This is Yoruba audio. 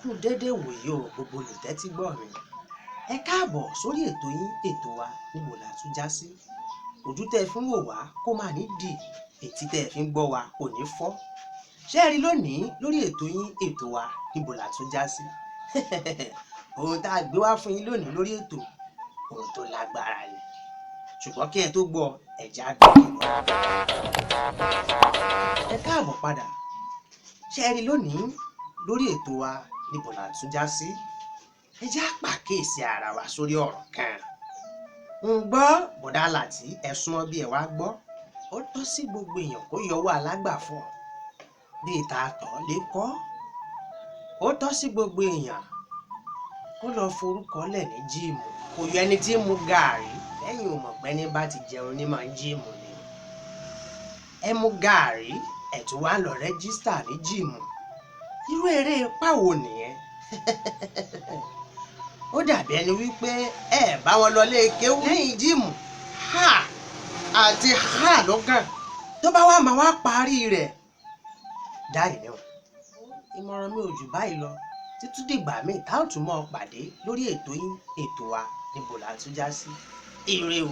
kú déédéé wòye o gbogbo olùtẹ́tí gbọ́ mi. Ẹ káàbọ̀ sórí ètò yín ètò wa níbo la tún já sí. Ojú tẹ́ ẹ fi ń wò wá kó má ní dì, etí tẹ́ ẹ fi ń gbọ́ wa kò ní fọ́. Ṣé ẹ rí lónìí lórí ètò yín ètò wa níbo la tún já sí? Ohun tá a gbé wá fún yín lónìí lórí ètò ohun tó lágbára ni. Ṣùgbọ́n kí ẹ tó gbọ́ ẹ̀já gbé ìlú. Ẹ káàbọ̀ padà. Ṣé ẹ rí lónìí lórí ètò wa níbo la tún já sí? Ẹ jẹ́ á pàkíyèsí ara wa sórí ọ̀rọ̀ kan. Gbọ́ bọ̀dá Láti ẹ̀sùn ọbí ẹ̀ wá gbọ́. Ó tọ́ sí gbogbo èèyàn kó yọwọ́ alágbàfọ̀ bí ìta tọ̀ lé kọ́. Ó tọ́ sí gbogbo èèyàn kó lọ forúkọ lẹ̀ ní jíìmù. Kò yọ ẹni tí ń mu gààrí lẹ́yìn ò mọ̀ pé ní bá ti jẹun ní máa ń jíìmù ni. Ẹ mu gààrí ẹ̀ tún wá lọ rẹ́gísítà ní jíìmù. Irú eré ipá wo nìyẹn? Ó dàbí ẹni wípé ẹ bá wọn lọ lé kéwú lẹ́yìn jíìmù àti lọ́gàn tó bá wà máa wá parí rẹ̀. Dáì ni o. Ìmọ̀ràn mi ò jù báyìí lọ. Títí dìgbà míì tá ò tún mọ́ pàdé lórí ètò yín ètò wa níbo la tún já sí. Ire o.